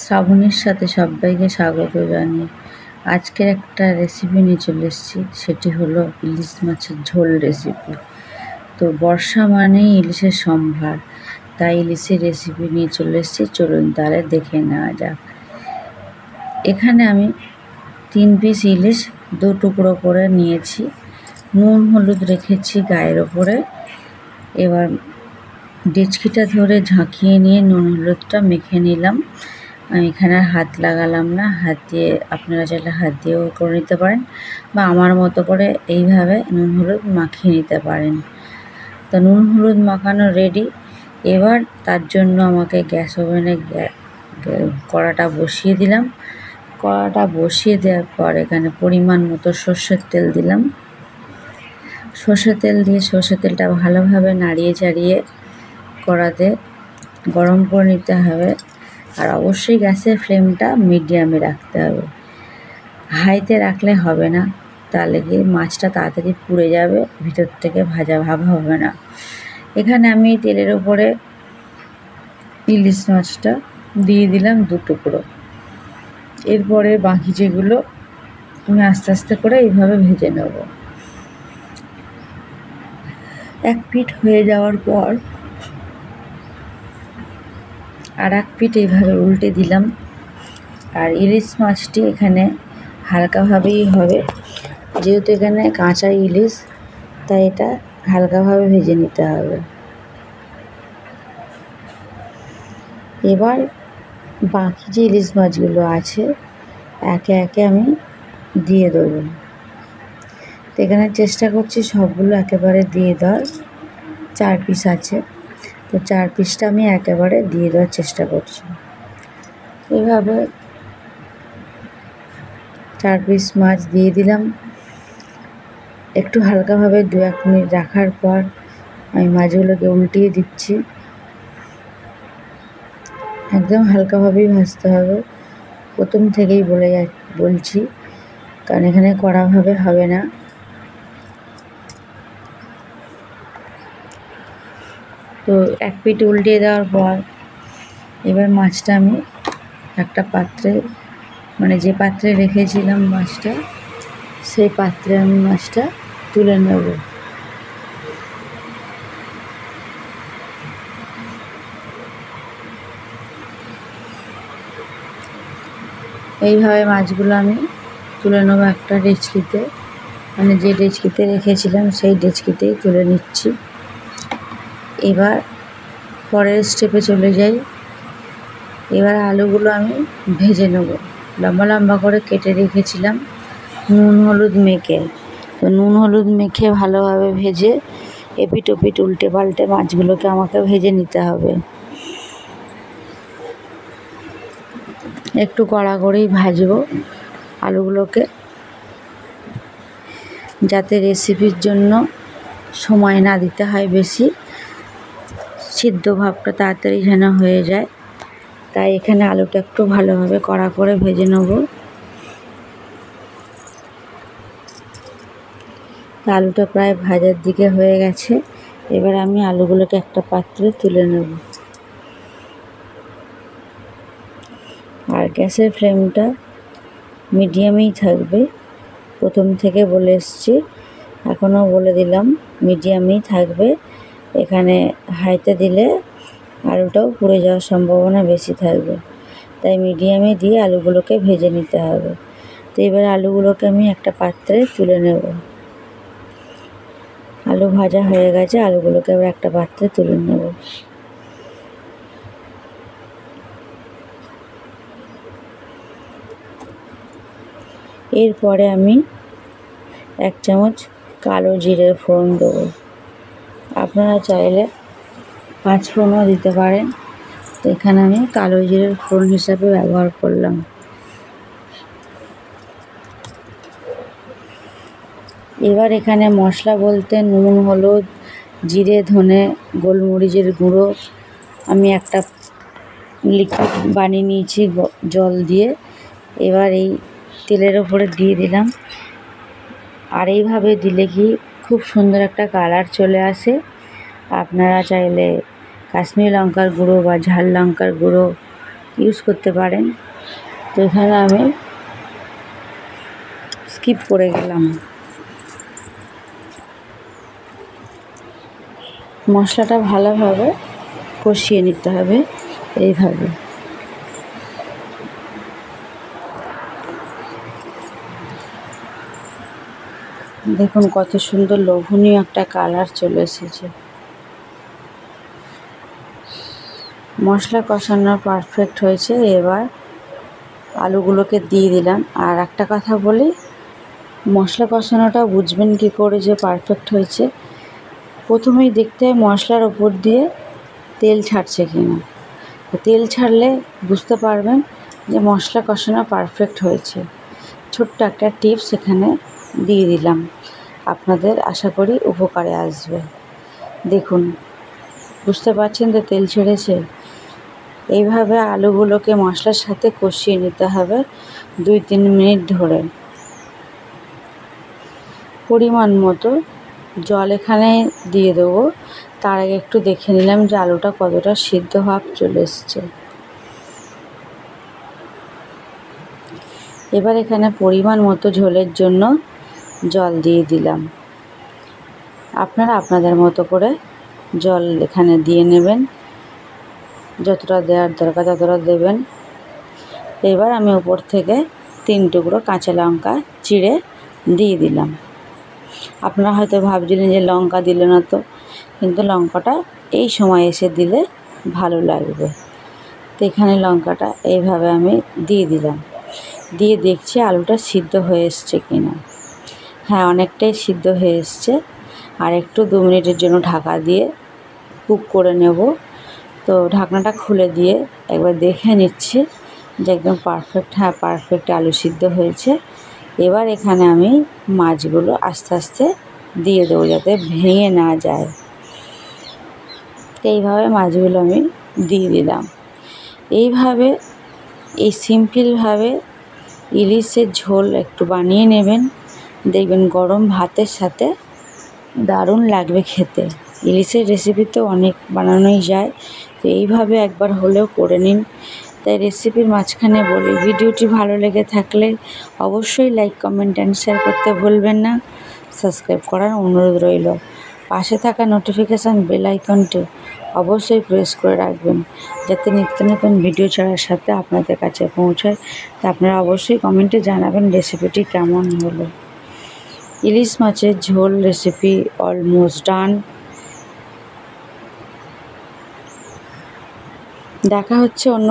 শ্রাবণীর সাথে সবাইকে স্বাগত জানিয়ে আজকের একটা রেসিপি নিয়ে চলে এসেছি। সেটি হলো ইলিশ মাছের ঝোল রেসিপি। তো বর্ষা মানেই ইলিশের সম্ভার, তাই ইলিশের রেসিপি নিয়ে চলে এসেছি। চলুন তাহলে দেখে নেওয়া যাক। এখানে আমি 3 পিস ইলিশ 2 টুকরো করে নিয়েছি। নুন হলুদ রেখেছি গায়ের ওপরে। এবার ডেচকিটা ধরে ঝাঁকিয়ে নিয়ে নুন হলুদটা মেখে নিলাম। আমি এখানে হাত লাগালাম না, হাত দিয়ে আপনারা চাইলে হাত দিয়েও করে নিতে পারেন, বা আমার মতো করে এইভাবে নুন হলুদ মাখিয়ে নিতে পারেন। তো নুন হলুদ মাখানো রেডি। এবার তার জন্য আমাকে গ্যাস ওভেনে কড়াটা বসিয়ে দিলাম। কড়াটা বসিয়ে দেওয়ার পর এখানে পরিমাণ মতো সর্ষের তেল দিলাম। সর্ষের তেল দিয়ে সর্ষের তেলটা ভালোভাবে নাড়িয়ে চাড়িয়ে কড়াতে গরম করে নিতে হবে। আর অবশ্যই গ্যাসের ফ্লেমটা মিডিয়ামে রাখতে হবে, হাইতে রাখলে হবে না, তাহলে কি মাছটা তাড়াতাড়ি পুড়ে যাবে, ভিতর থেকে ভাজা ভাব হবে না। এখানে আমি তেলের উপরে ইলিশ মাছটা দিয়ে দিলাম 2 টুকরো। এরপরে বাকি যেগুলো আমি আস্তে আস্তে করে এইভাবে ভেজে নেব। এক পিঠ হয়ে যাওয়ার পর আর এক পিঠ এইভাবে উল্টে দিলাম। আর ইলিশ মাছটি এখানে হালকাভাবেই হবে, যেহেতু এখানে কাঁচা ইলিশ, তাই এটা হালকাভাবে ভেজে নিতে হবে। এবার বাকি যে ইলিশ মাছগুলো আছে একে একে আমি দিয়ে দেবো। তো এখানে চেষ্টা করছি সবগুলো একেবারে দিয়ে দেওয়ার। 4 পিস আছে, তো 4 পিসটা আমি একেবারে দিয়ে দেওয়ার চেষ্টা করছি। এভাবে 4 পিস মাছ দিয়ে দিলাম। একটু হালকাভাবে 2-1 মিনিট রাখার পর আমি মাছগুলোকে উল্টিয়ে দিচ্ছি। একদম হালকাভাবেই ভাজতে হবে, প্রথম থেকেই বলছি, কারণ এখানে কড়াভাবে হবে না। তো এক পিঠ উল্টিয়ে দেওয়ার পর এবার মাছটা আমি একটা পাত্রে, মানে যে পাত্রে রেখেছিলাম মাছটা, সেই পাত্রে আমি মাছটা তুলে নেব। এইভাবে মাছগুলো আমি তুলে নেব একটা ডেচকিতে, মানে যে ডেচকিতে রেখেছিলাম সেই ডেচকিতেই তুলে নিচ্ছি। এবার পরের স্টেপে চলে যাই। এবার আলুগুলো আমি ভেজে নেব। লম্বা লম্বা করে কেটে রেখেছিলাম নুন হলুদ মেখে। তো নুন হলুদ মেখে ভালোভাবে ভেজে এপিট ওপিট উল্টে পাল্টে মাছগুলোকে আমাকে ভেজে নিতে হবে। একটু কড়া করেই ভাজবো আলুগুলোকে, যাতে রেসিপির জন্য সময় না দিতে হয় বেশি, সিদ্ধ ভাবটা তাড়াতাড়ি যেন হয়ে যায়। তাই এখানে আলুটা একটু ভালোভাবে কড়া করে ভেজে নেব। আলুটা প্রায় ভাজার দিকে হয়ে গেছে। এবার আমি আলুগুলোকে একটা পাত্রে তুলে নেব। আর গ্যাসের ফ্লেমটা মিডিয়ামেই থাকবে, প্রথম থেকে বলে এসছি, এখনও বলে দিলাম মিডিয়ামেই থাকবে। এখানে হাইতে দিলে আলুটাও পুড়ে যাওয়ার সম্ভাবনা বেশি থাকবে, তাই মিডিয়ামে দিয়ে আলুগুলোকে ভেজে নিতে হবে। তো এবার আলুগুলোকে আমি একটা পাত্রে তুলে নেব। আলু ভাজা হয়ে গেছে, আলুগুলোকে আবার একটা পাত্রে তুলে নেব। এরপরে আমি 1 চামচ কালো জিরের ফোড়ন দেবো। আপনারা চাইলে 5 ফোড়নও দিতে পারেন, তো এখানে আমি কালো জিরের ফোড়ন হিসাবে ব্যবহার করলাম। এবার এখানে মশলা বলতে নুন হলুদ জিরে ধনে গোলমরিচের গুঁড়ো আমি একটা লিকুইড বানিয়ে নিয়েছি জল দিয়ে। এবার এই তেলের ওপরে দিয়ে দিলাম। আর এইভাবে দিলে কি খুব সুন্দর একটা কালার চলে আসে। আপনারা চাইলে কাশ্মীরি লঙ্কার গুঁড়ো বা ঝাল লঙ্কার গুঁড়ো ইউজ করতে পারেন। তো এখানে আমি স্কিপ করে গেলাম। মশলাটা ভালোভাবে কষিয়ে নিতে হবে এইভাবে। দেখুন কত সুন্দর লোভনীয় একটা কালার চলে এসেছে। মশলা কষানো পারফেক্ট হয়েছে। এবার আলুগুলোকে দিয়ে দিলাম। আর একটা কথা বলি, মশলা কষানোটা বুঝবেন কী করে যে পারফেক্ট হয়েছে? প্রথমেই দেখতে হয় মশলার ওপর দিয়ে তেল ছাড়ছে কিনা। তেল ছাড়লে বুঝতে পারবেন যে মশলা কষানো পারফেক্ট হয়েছে। ছোট্ট একটা টিপস এখানে দিয়ে দিলাম, আপনাদের আশা করি উপকারে আসবে। দেখুন বুঝতে পারছেন তো তেল ছেড়েছে। এইভাবে আলুগুলোকে মশলার সাথে কষিয়ে নিতে হবে 2-3 মিনিট ধরে। পরিমাণ মতো জল এখানে দিয়ে দেবো। তার আগে একটু দেখে নিলাম যে আলুটা কতটা সিদ্ধ ভাব চলে এসছে। এবার এখানে পরিমাণ মতো ঝোলের জন্য জল দিয়ে দিলাম। আপনারা আপনাদের মতো করে জল এখানে দিয়ে নেবেন, যতটা দেওয়ার দরকার ততটা দেবেন। এবার আমি উপর থেকে 3 টুকরো কাঁচা লঙ্কা চিড়ে দিয়ে দিলাম। আপনারা হয়তো ভাবছিলেন যে লঙ্কা দিল না তো, কিন্তু লঙ্কাটা এই সময় এসে দিলে ভালো লাগবে। তো এখানে লঙ্কাটা এইভাবে আমি দিয়ে দিলাম। দিয়ে দেখছি আলুটা সিদ্ধ হয়ে এসছে কিনা। হ্যাঁ, অনেকটাই সিদ্ধ হয়ে এসছে। আর একটু 2 মিনিটের জন্য ঢাকা দিয়ে কুক করে নেব। তো ঢাকনাটা খুলে দিয়ে একবার দেখে নিচ্ছি যে একদম পারফেক্ট, হ্যাঁ পারফেক্ট আলু সিদ্ধ হয়েছে। এবার এখানে আমি মাছগুলো আস্তে আস্তে দিয়ে দেবো যাতে ভেঙে না যায়। এইভাবে মাছগুলো আমি দিয়ে দিলাম। এইভাবে এই সিম্পলভাবে ইলিশের ঝোল একটু বানিয়ে নেবেন, দেখবেন গরম ভাতের সাথে দারুণ লাগবে খেতে। ইলিশের রেসিপি তো অনেক বানানোই যায়, তো এইভাবে একবার হলেও করে নিন। তাই রেসিপির মাঝখানে বলি, ভিডিওটি ভালো লেগে থাকলে অবশ্যই লাইক, কমেন্ট অ্যান্ড শেয়ার করতে ভুলবেন না। সাবস্ক্রাইব করার অনুরোধ রইল। পাশে থাকা নোটিফিকেশান বেল আইকনটি অবশ্যই প্রেস করে রাখবেন, যাতে নিত্য নতুন ভিডিও ছাড়ার সাথে আপনাদের কাছে পৌঁছায়। তা আপনারা অবশ্যই কমেন্টে জানাবেন রেসিপিটি কেমন হলো। ইলিশ মাছের ঝোল রেসিপি অলমোস্ট ডান। দেখা হচ্ছে অন্য